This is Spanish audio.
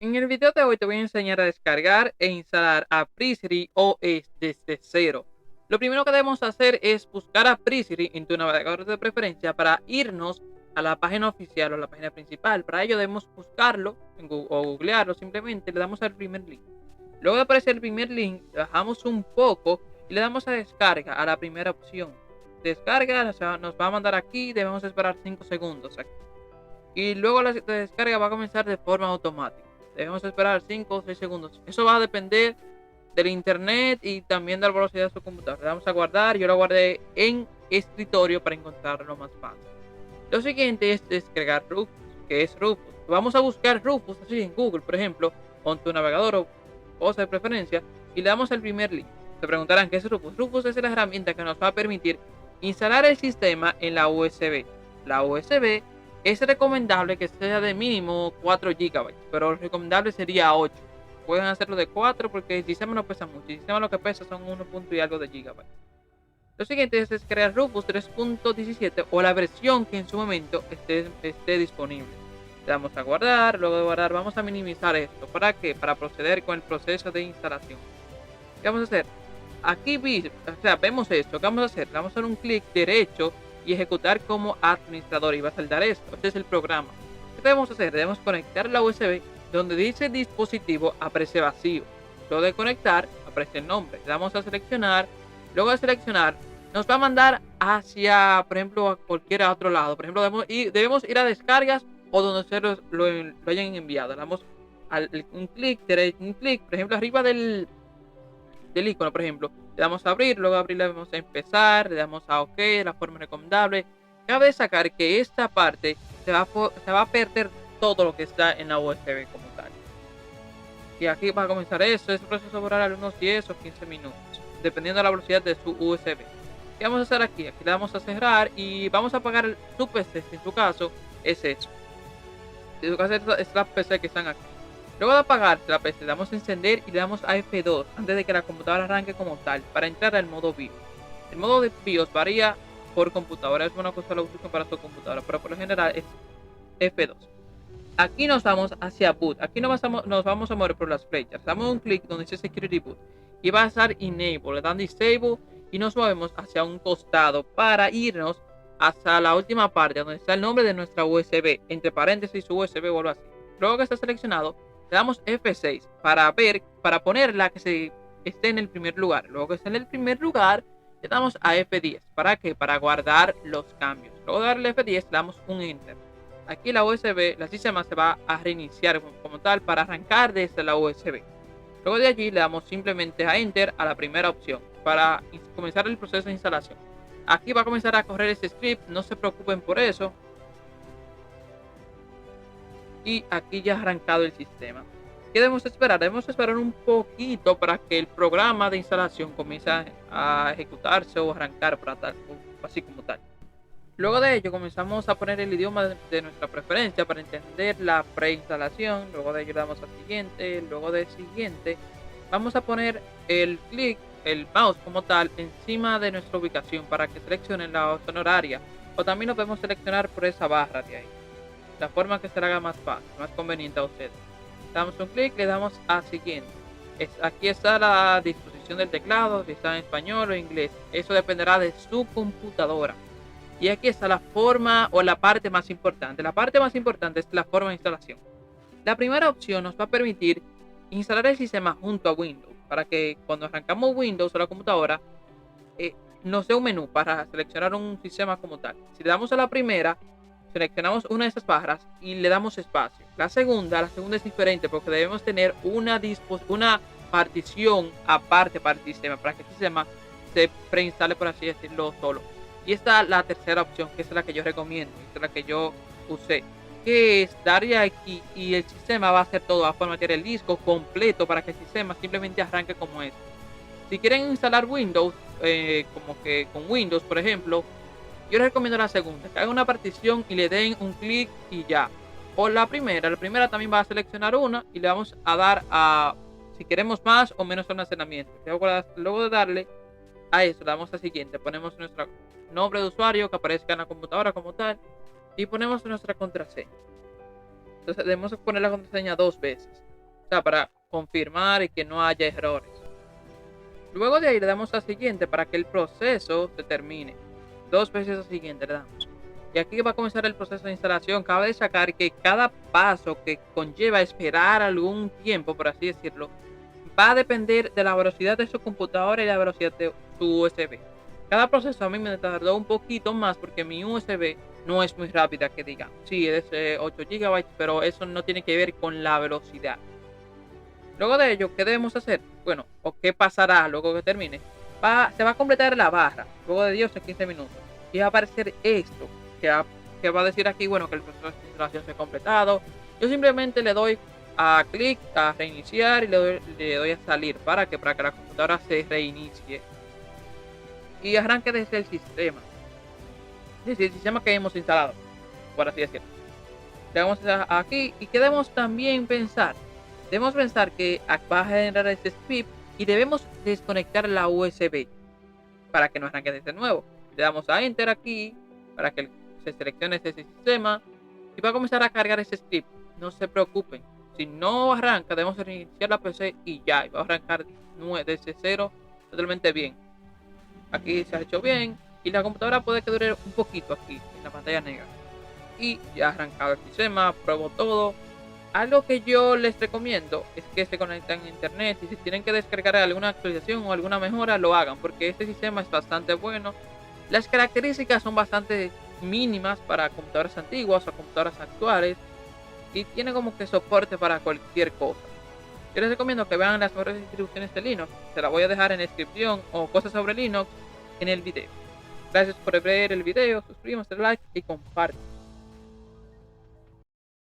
En el video de hoy te voy a enseñar a descargar e instalar Aperture OS desde cero. Lo primero que debemos hacer es buscar Aperture en tu navegador de preferencia para irnos a la página oficial o la página principal. Para ello debemos buscarlo o googlearlo, simplemente le damos al primer link. Luego de aparecer el primer link, bajamos un poco y le damos a descarga a la primera opción. Descarga nos va a mandar aquí, debemos esperar 5 segundos aquí y luego la descarga va a comenzar de forma automática. Debemos esperar 5 o 6 segundos. Eso va a depender del internet y también de la velocidad de su computador. Le damos a guardar. Yo lo guardé en escritorio para encontrarlo más fácil. Lo siguiente es descargar Rufus, que es Rufus. Vamos a buscar Rufus así en Google, por ejemplo, con tu navegador o cosa de preferencia, y le damos el primer link. Se preguntarán qué es Rufus. Rufus es la herramienta que nos va a permitir instalar el sistema en la USB. La USB es recomendable que sea de mínimo 4 GB, pero lo recomendable sería 8. Pueden hacerlo de 4 porque el sistema no pesa mucho. El sistema lo que pesa son 1 punto y algo de gigabytes. Lo siguiente es crear Rufus 3.17 o la versión que en su momento esté disponible. Le damos a guardar, luego de guardar vamos a minimizar esto. ¿Para qué? Para proceder con el proceso de instalación. ¿Qué vamos a hacer? Aquí vemos esto. ¿Qué vamos a hacer? Le vamos a dar un clic derecho y ejecutar como administrador y va a saldar esto. Este es el programa. ¿Qué debemos hacer? Debemos conectar la USB donde dice dispositivo aparece vacío. Luego de conectar aparece el nombre. Le damos a seleccionar. Luego de seleccionar nos va a mandar hacia, por ejemplo, a cualquier otro lado. Por ejemplo, debemos ir a descargas o donde se lo hayan enviado. Le damos un clic, por ejemplo, arriba del icono, por ejemplo. Le damos a abrir, luego a abrir le damos a empezar, le damos a OK, la forma recomendable. Cabe destacar que esta parte se va a perder todo lo que está en la USB como tal. Y aquí va a comenzar eso, ese proceso va a durar unos 10 o 15 minutos, dependiendo de la velocidad de su USB. ¿Qué vamos a hacer aquí? Aquí le damos a cerrar y vamos a apagar su PC, si en su caso es eso. Si en su caso es la PC que están aquí. Luego de apagar la PC, le damos a encender y le damos a F2 antes de que la computadora arranque como tal, para entrar al modo BIOS. El modo de BIOS varía por computadora, es una cosa la uso para su computadora, pero por lo general es F2. Aquí nos vamos hacia boot, aquí nos vamos a mover por las flechas, damos un clic donde dice security boot y va a estar enable, le dan disable y nos movemos hacia un costado para irnos hasta la última parte donde está el nombre de nuestra USB, entre paréntesis su USB o algo así. Luego que está seleccionado, le damos F6 para poner la que esté en el primer lugar. Luego que esté en el primer lugar, le damos a F10. ¿Para qué? Para guardar los cambios. Luego de darle F10, le damos un enter. Aquí la USB, la sistema se va a reiniciar como tal para arrancar desde la USB. Luego de allí le damos simplemente a enter a la primera opción para comenzar el proceso de instalación. Aquí va a comenzar a correr este script, no se preocupen por eso. Y aquí ya ha arrancado el sistema. ¿Qué debemos esperar? Debemos esperar un poquito para que el programa de instalación comience a ejecutarse o arrancar para tal, así como tal. Luego de ello comenzamos a poner el idioma de nuestra preferencia para entender la preinstalación. Luego de ello le damos a siguiente. Luego de siguiente vamos a poner el mouse como tal encima de nuestra ubicación para que seleccione la zona horaria. O también lo podemos seleccionar por esa barra de ahí. La forma que se le haga más fácil, más conveniente a ustedes. Damos un clic, le damos a siguiente. Aquí está la disposición del teclado, si está en español o inglés. Eso dependerá de su computadora. Y aquí está la forma o la parte más importante. La parte más importante es la forma de instalación. La primera opción nos va a permitir instalar el sistema junto a Windows, para que cuando arrancamos Windows o la computadora, nos dé un menú para seleccionar un sistema como tal. Si le damos a la primera, seleccionamos una de esas barras y le damos espacio. La segunda es diferente porque debemos tener una partición aparte para el sistema, para que el sistema se preinstale, por así decirlo, solo. Y esta es la tercera opción, que es la que yo recomiendo, esta es la que yo usé, que es darle aquí y el sistema va a hacer todo, va a formatear el disco completo para que el sistema simplemente arranque como es. Si quieren instalar Windows, como que con Windows, por ejemplo, yo les recomiendo la segunda, que hagan una partición y le den un clic y ya. O la primera también va a seleccionar una y le vamos a dar a si queremos más o menos almacenamiento. Luego de darle a eso, le damos a siguiente, ponemos nuestro nombre de usuario que aparezca en la computadora como tal y ponemos nuestra contraseña. Entonces debemos poner la contraseña 2 veces. sea, para confirmar y que no haya errores. Luego de ahí le damos a siguiente para que el proceso se termine. 2 veces a siguiente le damos. Y aquí va a comenzar el proceso de instalación. Cabe destacar que cada paso que conlleva esperar algún tiempo, por así decirlo, va a depender de la velocidad de su computadora y la velocidad de su USB. Cada proceso a mí me tardó un poquito más porque mi USB no es muy rápida, que digamos. Sí, es de 8 GB, pero eso no tiene que ver con la velocidad. Luego de ello, ¿qué debemos hacer? Bueno, o qué pasará luego que termine. Se va a completar la barra, luego de 10 a 15 minutos. Y va a aparecer esto, que va a decir aquí, bueno, que el proceso de instalación se ha completado. Yo simplemente le doy a clic a reiniciar y le doy a salir. Para que la computadora se reinicie. Y arranque desde el sistema. Desde el sistema que hemos instalado, por así decirlo. Le damos aquí y queremos también pensar. Debemos pensar que va a generar este script y debemos desconectar la USB para que no arranque desde nuevo. Le damos a Enter aquí para que se seleccione ese sistema y va a comenzar a cargar ese script. No se preocupen. Si no arranca, debemos reiniciar la PC y ya. Y va a arrancar desde cero totalmente bien. Aquí se ha hecho bien y la computadora puede que dure un poquito aquí en la pantalla negra. Y ya ha arrancado el sistema, probó todo. Algo que yo les recomiendo es que se conecten a internet y si tienen que descargar alguna actualización o alguna mejora lo hagan porque este sistema es bastante bueno. Las características son bastante mínimas para computadoras antiguas o computadoras actuales y tiene como que soporte para cualquier cosa. Yo les recomiendo que vean las mejores distribuciones de Linux. Se las voy a dejar en la descripción o cosas sobre Linux en el video. Gracias por ver el video, suscríbanse, like y compartan.